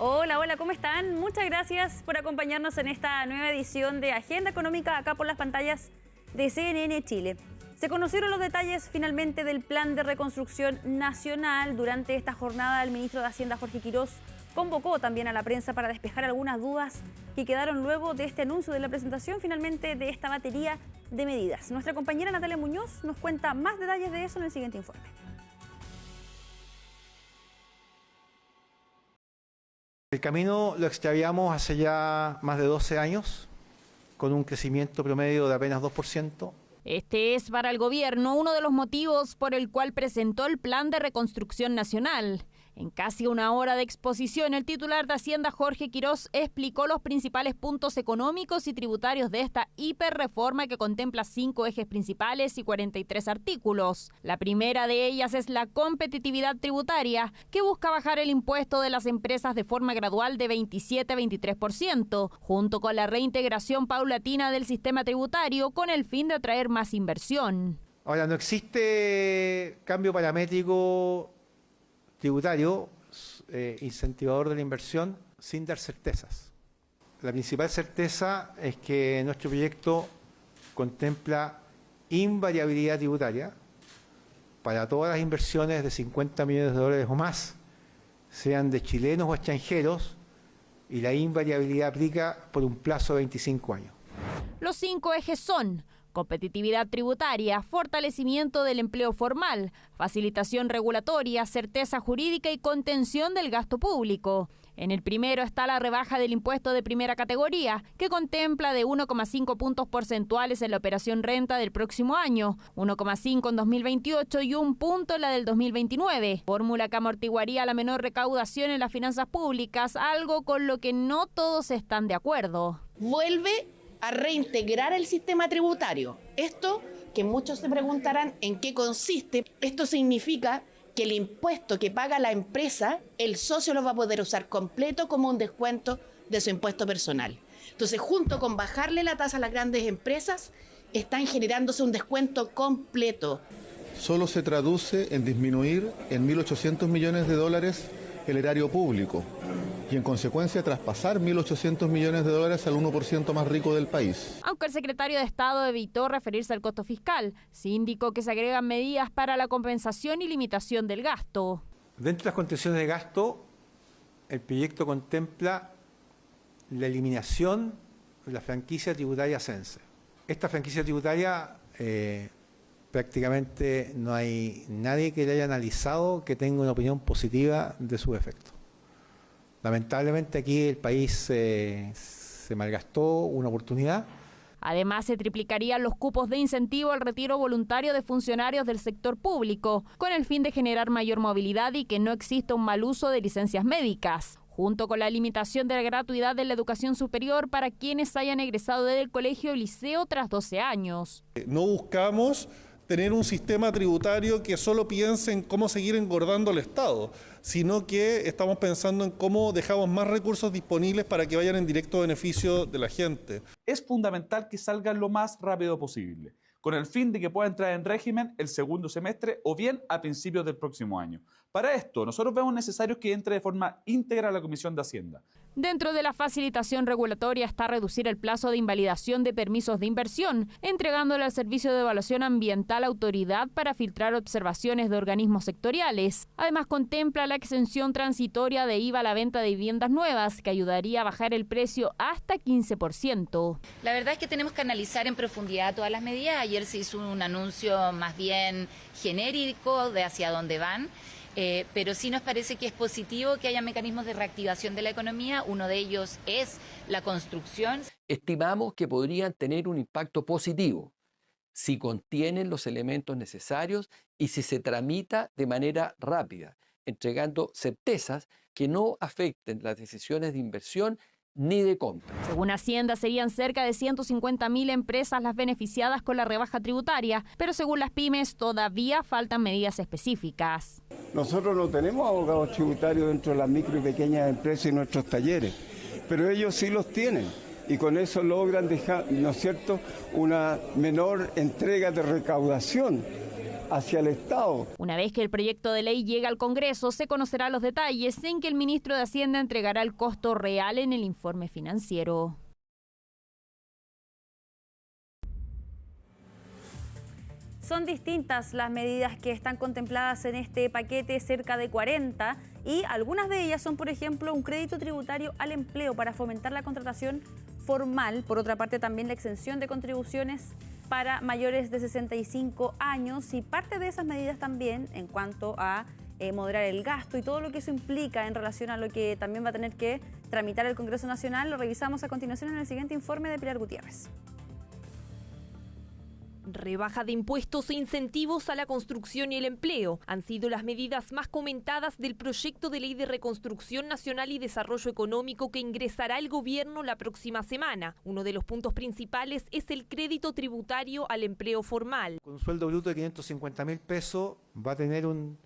Hola, hola, ¿cómo están? Muchas gracias por acompañarnos en esta nueva edición de Agenda Económica acá por las pantallas de CNN Chile. Se conocieron los detalles finalmente del plan de reconstrucción nacional. Durante esta jornada el ministro de Hacienda, Jorge Quirós, convocó también a la prensa para despejar algunas dudas que quedaron luego de este anuncio de la presentación finalmente de esta batería de medidas. Nuestra compañera Natalia Muñoz nos cuenta más detalles de eso en el siguiente informe. El camino lo extraviamos hace ya más de 12 años, con un crecimiento promedio de apenas 2%. Este es para el gobierno uno de los motivos por el cual presentó el Plan de Reconstrucción Nacional. En casi una hora de exposición, el titular de Hacienda, Jorge Quirós, explicó los principales puntos económicos y tributarios de esta hiperreforma que contempla 5 ejes principales y 43 artículos. La primera de ellas es la competitividad tributaria, que busca bajar el impuesto de las empresas de forma gradual de 27 a 23%, junto con la reintegración paulatina del sistema tributario con el fin de atraer más inversión. Ahora, no existe cambio paramétrico tributario incentivador de la inversión sin dar certezas. La principal certeza es que nuestro proyecto contempla invariabilidad tributaria para todas las inversiones de 50 millones de dólares o más, sean de chilenos o extranjeros, y la invariabilidad aplica por un plazo de 25 años. Los 5 ejes son: competitividad tributaria, fortalecimiento del empleo formal, facilitación regulatoria, certeza jurídica y contención del gasto público. En el primero está la rebaja del impuesto de primera categoría, que contempla de 1,5 puntos porcentuales en la operación renta del próximo año, 1,5 en 2028 y 1 punto en la del 2029, fórmula que amortiguaría la menor recaudación en las finanzas públicas, algo con lo que no todos están de acuerdo. Vuelve a reintegrar el sistema tributario. Esto, que muchos se preguntarán en qué consiste, esto significa que el impuesto que paga la empresa, el socio lo va a poder usar completo como un descuento de su impuesto personal. Entonces, junto con bajarle la tasa a las grandes empresas, están generándose un descuento completo. Solo se traduce en disminuir en 1.800 millones de dólares el erario público y en consecuencia traspasar 1.800 millones de dólares al 1% más rico del país. Aunque el secretario de Estado evitó referirse al costo fiscal, sí indicó que se agregan medidas para la compensación y limitación del gasto. Dentro de las contenciones de gasto, el proyecto contempla la eliminación de la franquicia tributaria Sense. Esta franquicia tributaria prácticamente no hay nadie que le haya analizado que tenga una opinión positiva de su efecto. Lamentablemente aquí el país se malgastó una oportunidad. Además, se triplicarían los cupos de incentivo al retiro voluntario de funcionarios del sector público, con el fin de generar mayor movilidad y que no exista un mal uso de licencias médicas, junto con la limitación de la gratuidad de la educación superior para quienes hayan egresado del colegio o liceo tras 12 años. No buscamos tener un sistema tributario que solo piense en cómo seguir engordando al Estado, sino que estamos pensando en cómo dejamos más recursos disponibles para que vayan en directo beneficio de la gente. Es fundamental que salgan lo más rápido posible, con el fin de que pueda entrar en régimen el segundo semestre o bien a principios del próximo año. Para esto, nosotros vemos necesario que entre de forma íntegra a la Comisión de Hacienda. Dentro de la facilitación regulatoria está reducir el plazo de invalidación de permisos de inversión, entregándole al Servicio de Evaluación Ambiental autoridad para filtrar observaciones de organismos sectoriales. Además, contempla la exención transitoria de IVA a la venta de viviendas nuevas, que ayudaría a bajar el precio hasta 15%. La verdad es que tenemos que analizar en profundidad todas las medidas. Ayer se hizo un anuncio más bien genérico de hacia dónde van. Pero sí nos parece que es positivo que haya mecanismos de reactivación de la economía. Uno de ellos es la construcción. Estimamos que podrían tener un impacto positivo si contienen los elementos necesarios y si se tramita de manera rápida, entregando certezas que no afecten las decisiones de inversión ni de compra. Según Hacienda, serían cerca de 150.000 empresas las beneficiadas con la rebaja tributaria, pero según las pymes todavía faltan medidas específicas. Nosotros no tenemos abogados tributarios dentro de las micro y pequeñas empresas y nuestros talleres, pero ellos sí los tienen y con eso logran dejar, ¿no es cierto?, una menor entrega de recaudación hacia el Estado. Una vez que el proyecto de ley llegue al Congreso, se conocerán los detalles en que el ministro de Hacienda entregará el costo real en el informe financiero. Son distintas las medidas que están contempladas en este paquete, cerca de 40, y algunas de ellas son, por ejemplo, un crédito tributario al empleo para fomentar la contratación formal. Por otra parte, también la exención de contribuciones para mayores de 65 años y parte de esas medidas también en cuanto a moderar el gasto y todo lo que eso implica en relación a lo que también va a tener que tramitar el Congreso Nacional. Lo revisamos a continuación en el siguiente informe de Pilar Gutiérrez. Rebaja de impuestos e incentivos a la construcción y el empleo han sido las medidas más comentadas del proyecto de ley de reconstrucción nacional y desarrollo económico que ingresará el gobierno la próxima semana. Uno de los puntos principales es el crédito tributario al empleo formal. Con un sueldo bruto de 550.000 pesos va a tener un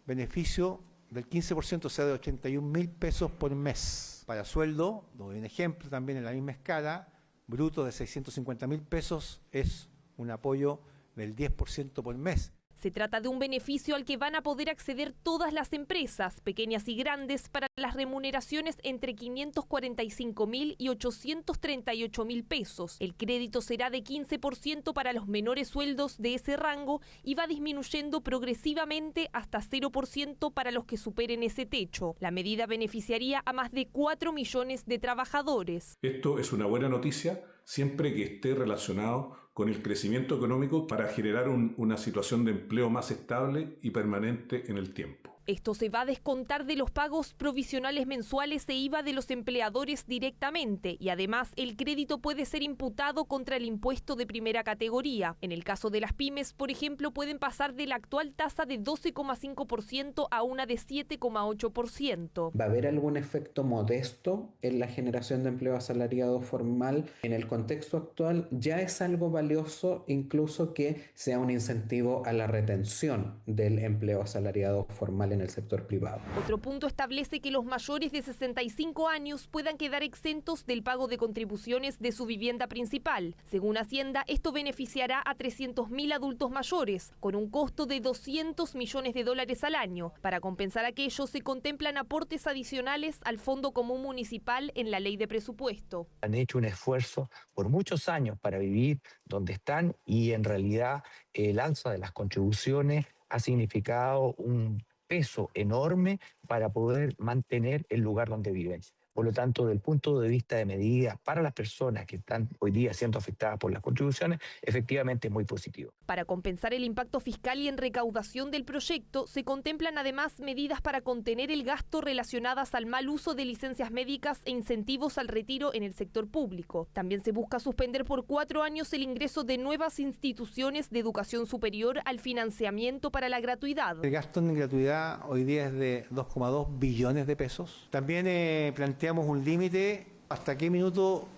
beneficio del 15%, o sea, de 81.000 pesos por mes. Para sueldo, doy un ejemplo también en la misma escala, bruto de 650.000 pesos es un apoyo del 10% por mes. Se trata de un beneficio al que van a poder acceder todas las empresas, pequeñas y grandes, para las remuneraciones entre 545.000 y 838.000 pesos. El crédito será de 15% para los menores sueldos de ese rango y va disminuyendo progresivamente hasta 0% para los que superen ese techo. La medida beneficiaría a más de 4 millones de trabajadores. Esto es una buena noticia siempre que esté relacionado con el crecimiento económico para generar una situación de empleo más estable y permanente en el tiempo. Esto se va a descontar de los pagos provisionales mensuales e IVA de los empleadores directamente y además el crédito puede ser imputado contra el impuesto de primera categoría. En el caso de las pymes, por ejemplo, pueden pasar de la actual tasa de 12,5% a una de 7,8%. ¿Va a haber algún efecto modesto en la generación de empleo asalariado formal? En el contexto actual ya es algo valioso incluso que sea un incentivo a la retención del empleo asalariado formal en el sector privado. Otro punto establece que los mayores de 65 años puedan quedar exentos del pago de contribuciones de su vivienda principal. Según Hacienda, esto beneficiará a 300.000 adultos mayores, con un costo de $200 millones al año. Para compensar aquello, se contemplan aportes adicionales al Fondo Común Municipal en la Ley de Presupuesto. Han hecho un esfuerzo por muchos años para vivir donde están y en realidad el alza de las contribuciones ha significado un peso enorme para poder mantener el lugar donde viven. Por lo tanto, desde el punto de vista de medidas para las personas que están hoy día siendo afectadas por las contribuciones, efectivamente es muy positivo. Para compensar el impacto fiscal y en recaudación del proyecto, se contemplan además medidas para contener el gasto relacionadas al mal uso de licencias médicas e incentivos al retiro en el sector público. También se busca suspender por 4 años el ingreso de nuevas instituciones de educación superior al financiamiento para la gratuidad. El gasto en gratuidad hoy día es de 2,2 billones de pesos. También planteamos un límite hasta qué minuto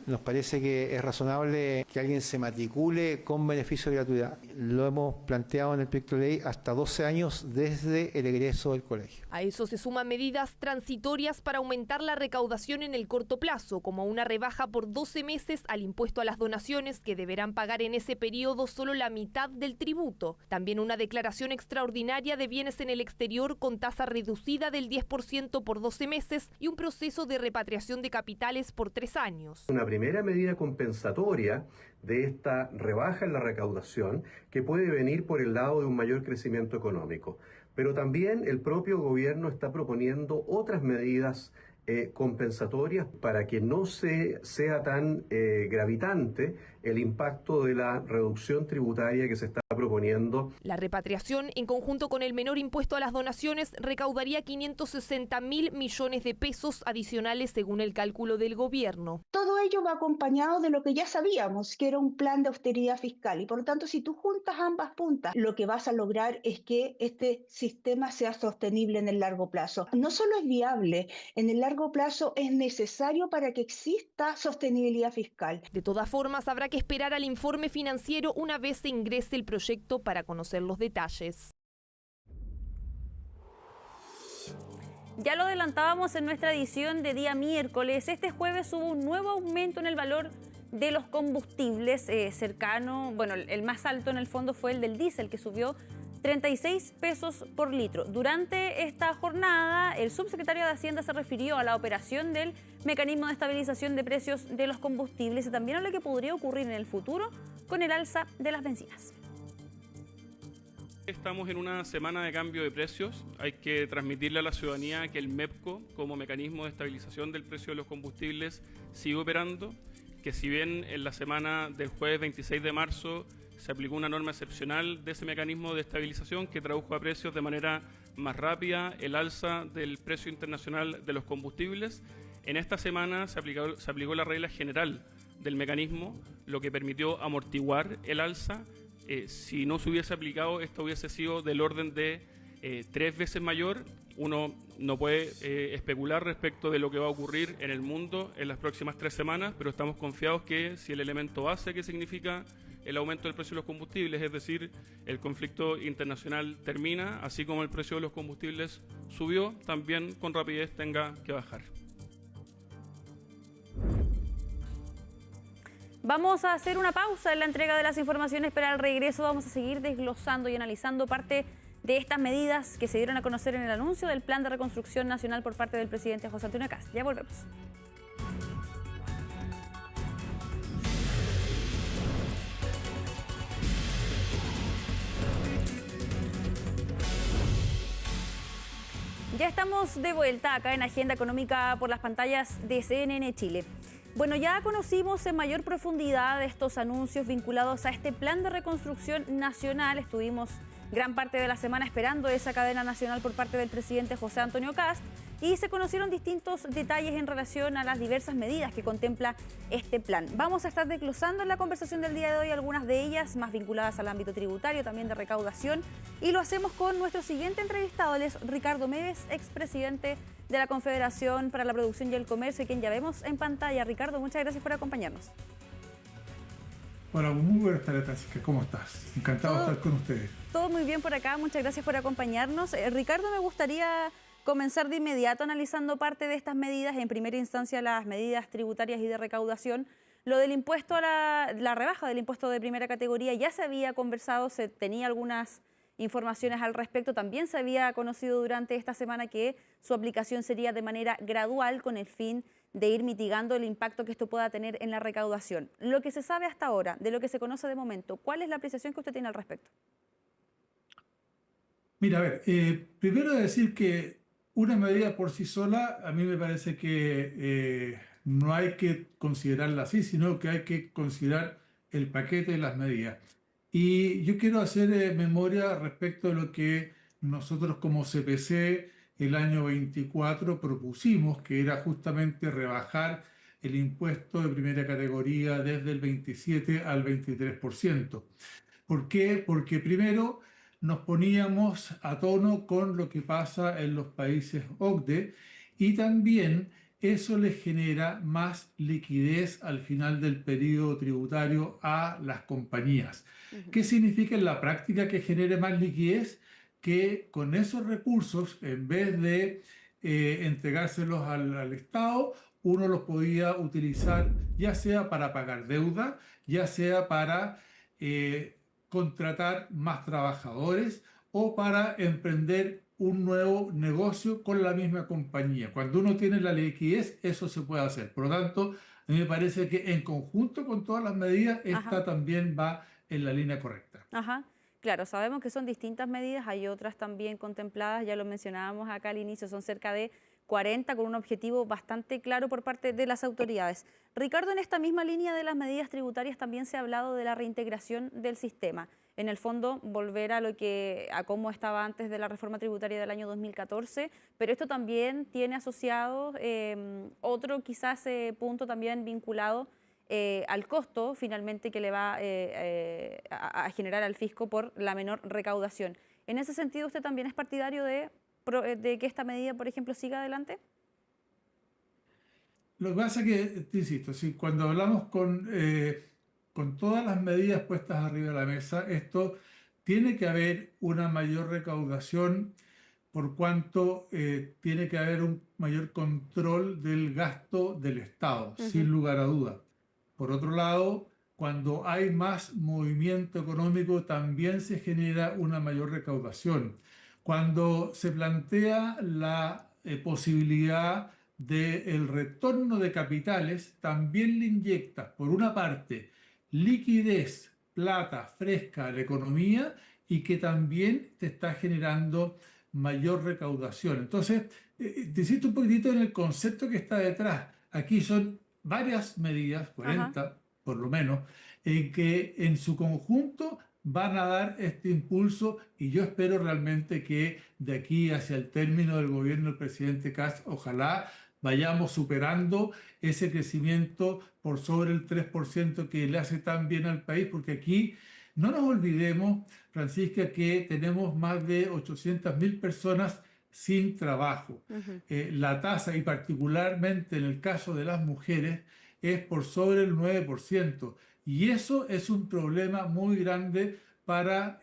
nos parece que es razonable que alguien se matricule con beneficio de gratuidad. Lo hemos planteado en el proyecto de ley hasta 12 años desde el egreso del colegio. A eso se suman medidas transitorias para aumentar la recaudación en el corto plazo, como una rebaja por 12 meses al impuesto a las donaciones, que deberán pagar en ese periodo solo la mitad del tributo. También una declaración extraordinaria de bienes en el exterior con tasa reducida del 10% por 12 meses y un proceso de repatriación de capitales por 3 años. Una primera medida compensatoria de esta rebaja en la recaudación que puede venir por el lado de un mayor crecimiento económico. Pero también el propio gobierno está proponiendo otras medidas compensatorias para que no sea tan gravitante el impacto de la reducción tributaria que se está proponiendo. La repatriación, en conjunto con el menor impuesto a las donaciones, recaudaría 560.000 millones de pesos adicionales según el cálculo del gobierno. Todo ello va acompañado de lo que ya sabíamos, que era un plan de austeridad fiscal, y por lo tanto, si tú juntas ambas puntas, lo que vas a lograr es que este sistema sea sostenible en el largo plazo. No solo es viable, en el largo plazo es necesario para que exista sostenibilidad fiscal. De todas formas, habrá que esperar al informe financiero una vez se ingrese el proyecto para conocer los detalles. Ya lo adelantábamos en nuestra edición de día miércoles. Este jueves hubo un nuevo aumento en el valor de los combustibles cercano, bueno, el más alto en el fondo fue el del diésel, que subió 36 pesos por litro. Durante esta jornada, el subsecretario de Hacienda se refirió a la operación del mecanismo de estabilización de precios de los combustibles y también a lo que podría ocurrir en el futuro con el alza de las bencinas. Estamos en una semana de cambio de precios. Hay que transmitirle a la ciudadanía que el MEPCO, como mecanismo de estabilización del precio de los combustibles, sigue operando, que si bien en la semana del jueves 26 de marzo se aplicó una norma excepcional de ese mecanismo de estabilización que tradujo a precios de manera más rápida el alza del precio internacional de los combustibles, en esta semana se aplicó la regla general del mecanismo, lo que permitió amortiguar el alza. Si no se hubiese aplicado, esto hubiese sido del orden de 3 veces mayor. Uno no puede especular respecto de lo que va a ocurrir en el mundo en las próximas 3 semanas, pero estamos confiados que si el elemento base que significa el aumento del precio de los combustibles, es decir, el conflicto internacional termina, así como el precio de los combustibles subió, también con rapidez tenga que bajar. Vamos a hacer una pausa en la entrega de las informaciones, pero al regreso vamos a seguir desglosando y analizando parte de estas medidas que se dieron a conocer en el anuncio del Plan de Reconstrucción Nacional por parte del presidente José Antonio Kast. Ya volvemos. Ya estamos de vuelta acá en Agenda Económica por las pantallas de CNN Chile. Bueno, ya conocimos en mayor profundidad estos anuncios vinculados a este plan de reconstrucción nacional. Estuvimos gran parte de la semana esperando esa cadena nacional por parte del presidente José Antonio Kast y se conocieron distintos detalles en relación a las diversas medidas que contempla este plan. Vamos a estar desglosando en la conversación del día de hoy algunas de ellas más vinculadas al ámbito tributario, también de recaudación, y lo hacemos con nuestro siguiente entrevistado, él es Ricardo Meves, expresidente de la Confederación para la Producción y el Comercio, quien ya vemos en pantalla. Ricardo, muchas gracias por acompañarnos. Hola, muy buenas tardes, Francisca. ¿Cómo estás? Encantado de estar con ustedes. Todo muy bien por acá, muchas gracias por acompañarnos. Ricardo, me gustaría comenzar de inmediato analizando parte de estas medidas, en primera instancia las medidas tributarias y de recaudación. Lo del impuesto a la rebaja del impuesto de primera categoría ya se había conversado, se tenía algunas informaciones al respecto. También se había conocido durante esta semana que su aplicación sería de manera gradual con el fin de ir mitigando el impacto que esto pueda tener en la recaudación. Lo que se sabe hasta ahora, de lo que se conoce de momento, ¿cuál es la apreciación que usted tiene al respecto? Mira, a ver, primero decir que una medida por sí sola a mí me parece que no hay que considerarla así, sino que hay que considerar el paquete de las medidas. Y yo quiero hacer memoria respecto de lo que nosotros como CPC el año 24 propusimos, que era justamente rebajar el impuesto de primera categoría desde el 27 al 23%. ¿Por qué? Porque primero nos poníamos a tono con lo que pasa en los países OCDE y también eso le genera más liquidez al final del periodo tributario a las compañías. ¿Qué significa en la práctica que genere más liquidez? Que con esos recursos, en vez de entregárselos al Estado, uno los podía utilizar ya sea para pagar deuda, ya sea para contratar más trabajadores o para emprender un nuevo negocio con la misma compañía. Cuando uno tiene la liquidez, eso se puede hacer. Por lo tanto, a mí me parece que en conjunto con todas las medidas, esta también va en la línea correcta. Ajá. Claro, sabemos que son distintas medidas, hay otras también contempladas, ya lo mencionábamos acá al inicio, son cerca de 40 con un objetivo bastante claro por parte de las autoridades. Ricardo, en esta misma línea de las medidas tributarias también se ha hablado de la reintegración del sistema. En el fondo, volver a cómo estaba antes de la reforma tributaria del año 2014, pero esto también tiene asociado otro quizás punto también vinculado al costo finalmente que le va a generar al fisco por la menor recaudación. En ese sentido, ¿usted también es partidario de que esta medida, por ejemplo, siga adelante? Lo que pasa es que, te insisto, si cuando hablamos con todas las medidas puestas arriba de la mesa, esto tiene que haber una mayor recaudación por cuanto tiene que haber un mayor control del gasto del Estado, sin lugar a duda. Por otro lado, cuando hay más movimiento económico también se genera una mayor recaudación. Cuando se plantea la posibilidad del retorno de capitales, también le inyectas, por una parte, liquidez, plata fresca a la economía y que también te está generando mayor recaudación. Entonces, te insisto un poquitito en el concepto que está detrás. Aquí son varias medidas, 40 Ajá. por lo menos, que en su conjunto van a dar este impulso y yo espero realmente que de aquí hacia el término del gobierno del presidente Kast, ojalá vayamos superando ese crecimiento por sobre el 3% que le hace tan bien al país, porque aquí no nos olvidemos, Francisca, que tenemos más de 800.000 personas sin trabajo. La tasa, y particularmente en el caso de las mujeres, es por sobre el 9%. Y eso es un problema muy grande para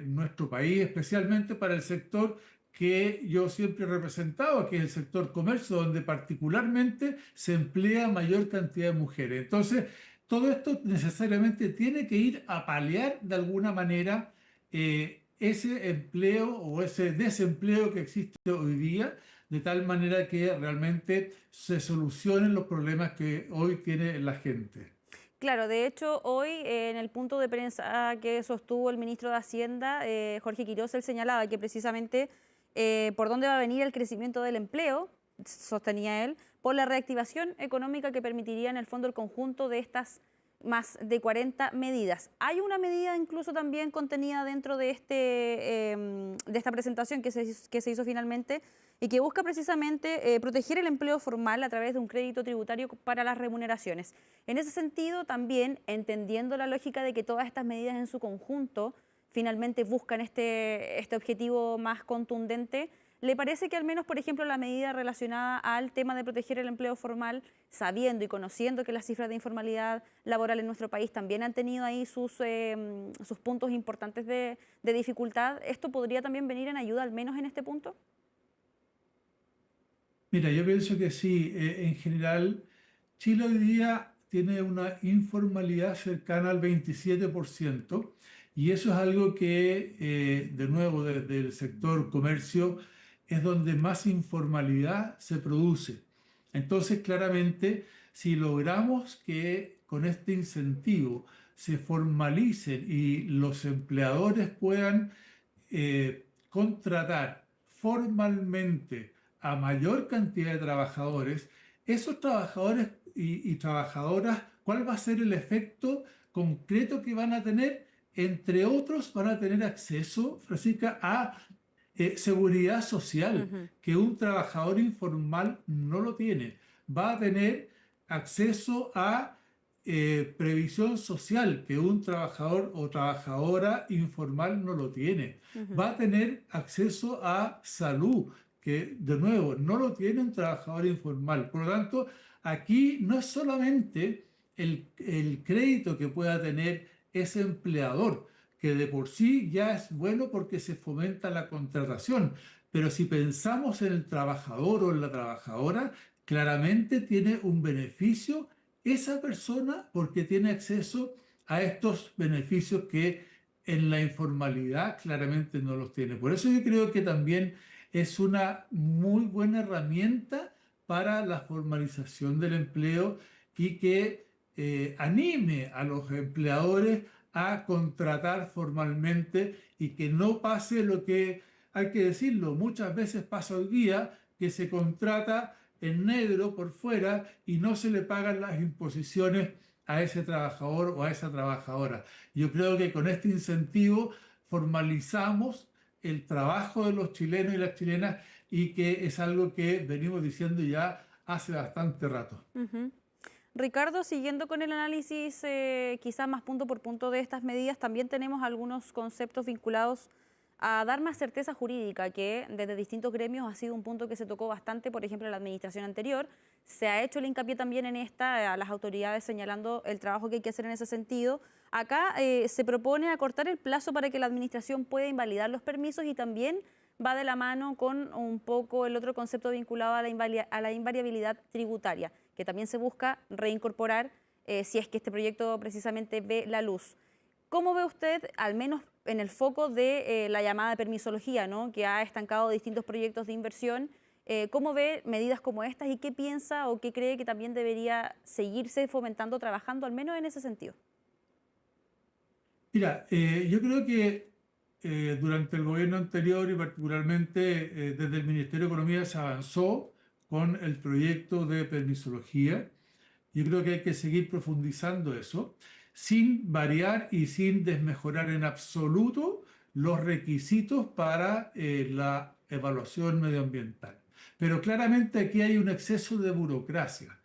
nuestro país, especialmente para el sector que yo siempre he representado, que es el sector comercio, donde particularmente se emplea mayor cantidad de mujeres. Entonces, todo esto necesariamente tiene que ir a paliar de alguna manera ese empleo o ese desempleo que existe hoy día, de tal manera que realmente se solucionen los problemas que hoy tiene la gente. Claro, de hecho, hoy en el punto de prensa que sostuvo el ministro de Hacienda, Jorge Quirós, él señalaba que precisamente por dónde va a venir el crecimiento del empleo, sostenía él, por la reactivación económica que permitiría en el fondo el conjunto de estas más de 40 medidas. Hay una medida incluso también contenida dentro de, de esta presentación que se hizo finalmente y que busca precisamente proteger el empleo formal a través de un crédito tributario para las remuneraciones. En ese sentido, también entendiendo la lógica de que todas estas medidas en su conjunto finalmente buscan este objetivo más contundente, ¿le parece que al menos, por ejemplo, la medida relacionada al tema de proteger el empleo formal, sabiendo y conociendo que las cifras de informalidad laboral en nuestro país también han tenido ahí sus puntos importantes de dificultad, esto podría también venir en ayuda al menos en este punto? Mira, yo pienso que sí. En general, Chile hoy día tiene una informalidad cercana al 27% y eso es algo que, de nuevo, desde el sector comercio, es donde más informalidad se produce. Entonces, claramente, si logramos que con este incentivo se formalicen y los empleadores puedan contratar formalmente a mayor cantidad de trabajadores, esos trabajadores y trabajadoras, ¿cuál va a ser el efecto concreto que van a tener? Entre otros, van a tener acceso, Francisca, a seguridad social, que un trabajador informal no lo tiene. Va a tener acceso a previsión social, que un trabajador o trabajadora informal no lo tiene. Va a tener acceso a salud, que de nuevo no lo tiene un trabajador informal. Por lo tanto, aquí no es solamente el crédito que pueda tener ese empleador, que de por sí ya es bueno porque se fomenta la contratación, pero si pensamos en el trabajador o en la trabajadora, claramente tiene un beneficio esa persona porque tiene acceso a estos beneficios que en la informalidad claramente no los tiene. Por eso yo creo que también es una muy buena herramienta para la formalización del empleo y que anime a los empleadores a contratar formalmente y que no pase lo que, hay que decirlo, muchas veces pasa hoy día, que se contrata en negro por fuera y no se le pagan las imposiciones a ese trabajador o a esa trabajadora. Yo creo que con este incentivo formalizamos el trabajo de los chilenos y las chilenas y que es algo que venimos diciendo ya hace bastante rato. Ricardo, siguiendo con el análisis quizás más punto por punto de estas medidas, también tenemos algunos conceptos vinculados a dar más certeza jurídica, que desde distintos gremios ha sido un punto que se tocó bastante, por ejemplo, en la administración anterior. Se ha hecho el hincapié también en esta, a las autoridades señalando el trabajo que hay que hacer en ese sentido. Acá se propone acortar el plazo para que la administración pueda invalidar los permisos y también va de la mano con un poco el otro concepto vinculado a la invariabilidad tributaria, que también se busca reincorporar si es que este proyecto precisamente ve la luz. ¿Cómo ve usted, al menos en el foco de la llamada permisología, ¿no?, que ha estancado distintos proyectos de inversión? ¿Cómo ve medidas como estas y qué piensa o qué cree que también debería seguirse fomentando, trabajando, al menos en ese sentido? Mira, yo creo que durante el gobierno anterior y particularmente desde el Ministerio de Economía se avanzó con el proyecto de permisología. Yo creo que hay que seguir profundizando eso, sin variar y sin desmejorar en absoluto los requisitos para la evaluación medioambiental. Pero claramente aquí hay un exceso de burocracia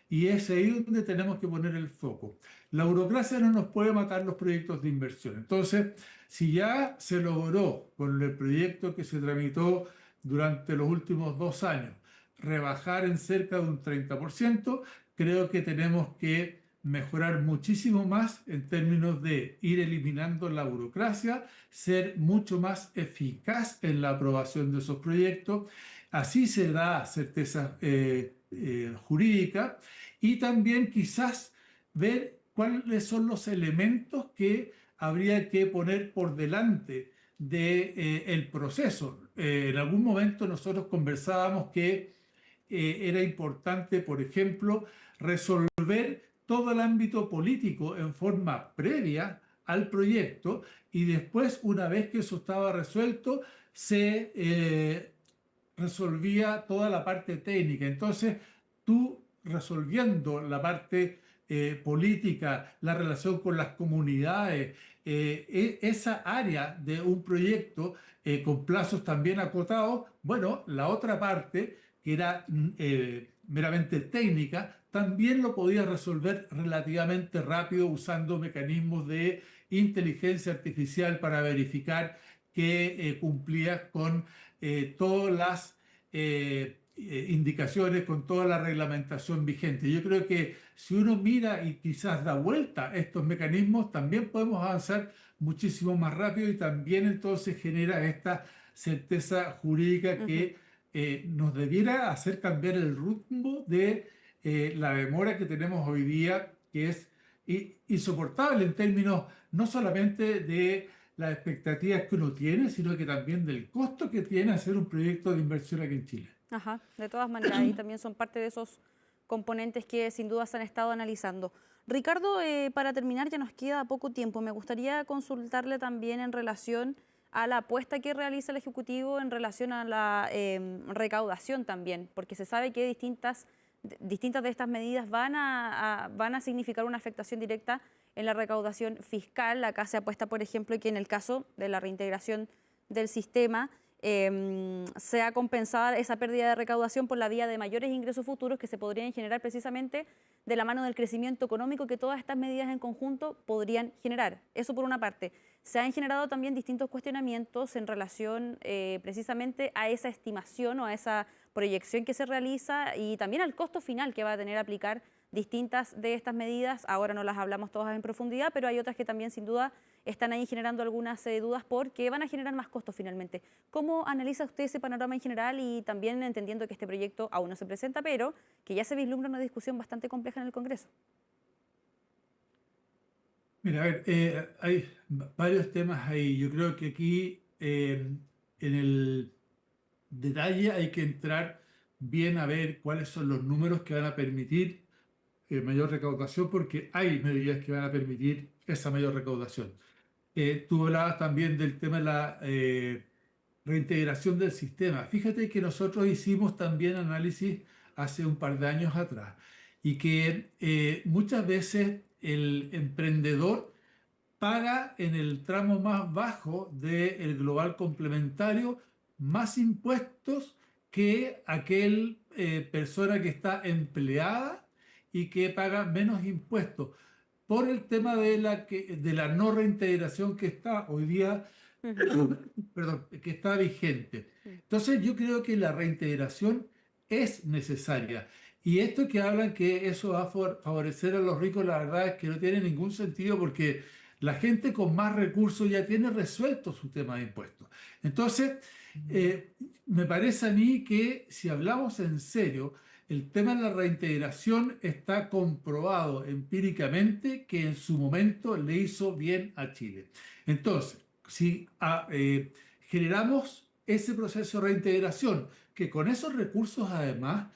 y es ahí donde tenemos que poner el foco. La burocracia no nos puede matar los proyectos de inversión. Entonces, si ya se logró con el proyecto que se tramitó durante los últimos 2 años rebajar en cerca de un 30%, creo que tenemos que mejorar muchísimo más en términos de ir eliminando la burocracia, ser mucho más eficaz en la aprobación de esos proyectos. Así se da certeza jurídica y también quizás ver cuáles son los elementos que habría que poner por delante del proceso. En algún momento nosotros conversábamos que era importante, por ejemplo, resolver todo el ámbito político en forma previa al proyecto y después, una vez que eso estaba resuelto, se resolvía toda la parte técnica. Entonces, tú resolviendo la parte política, la relación con las comunidades, esa área de un proyecto con plazos también acotados, bueno, la otra parte, que era meramente técnica, también lo podía resolver relativamente rápido usando mecanismos de inteligencia artificial para verificar que cumplía con todas las indicaciones, con toda la reglamentación vigente. Yo creo que si uno mira y quizás da vuelta a estos mecanismos, también podemos avanzar muchísimo más rápido y también entonces genera esta certeza jurídica que nos debiera hacer cambiar el rumbo de la demora que tenemos hoy día, que es insoportable en términos no solamente de las expectativas que uno tiene, sino que también del costo que tiene hacer un proyecto de inversión aquí en Chile. Ajá, de todas maneras, y también son parte de esos componentes que sin duda se han estado analizando. Ricardo, para terminar, ya nos queda poco tiempo. Me gustaría consultarle también en relación a la apuesta que realiza el Ejecutivo en relación a la recaudación también, porque se sabe que distintas de estas medidas van a significar una afectación directa en la recaudación fiscal. Acá se apuesta, por ejemplo, que en el caso de la reintegración del sistema sea compensada esa pérdida de recaudación por la vía de mayores ingresos futuros que se podrían generar precisamente de la mano del crecimiento económico que todas estas medidas en conjunto podrían generar. Eso por una parte. Se han generado también distintos cuestionamientos en relación precisamente a esa estimación o a esa proyección que se realiza y también al costo final que va a tener aplicar distintas de estas medidas. Ahora no las hablamos todas en profundidad, pero hay otras que también sin duda están ahí generando algunas dudas porque van a generar más costos finalmente. ¿Cómo analiza usted ese panorama en general y también entendiendo que este proyecto aún no se presenta, pero que ya se vislumbra una discusión bastante compleja en el Congreso? Mira, a ver, hay varios temas ahí. Yo creo que aquí en el detalle hay que entrar bien a ver cuáles son los números que van a permitir mayor recaudación, porque hay medidas que van a permitir esa mayor recaudación. Tú hablabas también del tema de la reintegración del sistema. Fíjate que nosotros hicimos también análisis hace un par de años atrás y que muchas veces el emprendedor paga en el tramo más bajo del global complementario más impuestos que aquel persona que está empleada y que paga menos impuestos por el tema de la no reintegración que está hoy día, perdón, que está vigente. Entonces yo creo que la reintegración es necesaria. Y esto que hablan que eso va a favorecer a los ricos, la verdad es que no tiene ningún sentido porque la gente con más recursos ya tiene resuelto su tema de impuestos. Entonces, me parece a mí que si hablamos en serio el tema de la reintegración está comprobado empíricamente que en su momento le hizo bien a Chile. Entonces, si generamos ese proceso de reintegración, que con esos recursos además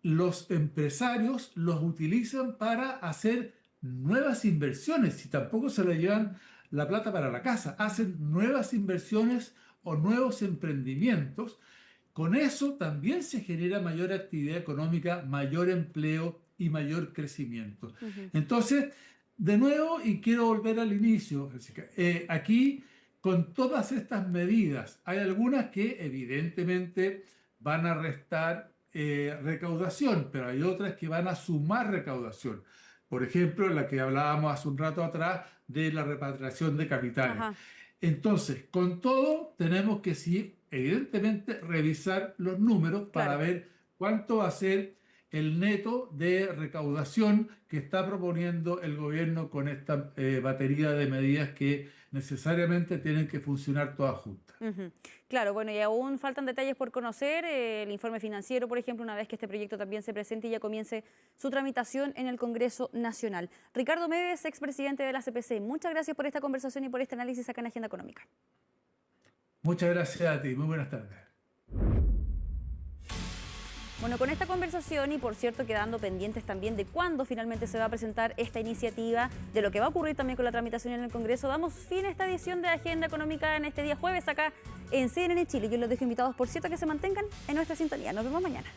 los empresarios los utilizan para hacer nuevas inversiones, si tampoco se le llevan la plata para la casa, hacen nuevas inversiones o nuevos emprendimientos. Con eso también se genera mayor actividad económica, mayor empleo y mayor crecimiento. Entonces, de nuevo, y quiero volver al inicio, Jessica, aquí con todas estas medidas, hay algunas que evidentemente van a restar recaudación, pero hay otras que van a sumar recaudación. Por ejemplo, la que hablábamos hace un rato atrás de la repatriación de capitales. Ajá. Entonces, con todo, tenemos que sí, evidentemente, revisar los números para ver cuánto va a ser el neto de recaudación que está proponiendo el gobierno con esta batería de medidas que necesariamente tienen que funcionar todas juntas. Claro, bueno, y aún faltan detalles por conocer. El informe financiero, por ejemplo, una vez que este proyecto también se presente y ya comience su tramitación en el Congreso Nacional. Ricardo Meves, expresidente de la CPC, muchas gracias por esta conversación y por este análisis acá en Agenda Económica. Muchas gracias a ti. Muy buenas tardes. Bueno, con esta conversación y por cierto quedando pendientes también de cuándo finalmente se va a presentar esta iniciativa, de lo que va a ocurrir también con la tramitación en el Congreso, damos fin a esta edición de Agenda Económica en este día jueves acá en CNN Chile. Yo los dejo invitados, por cierto, a que se mantengan en nuestra sintonía. Nos vemos mañana.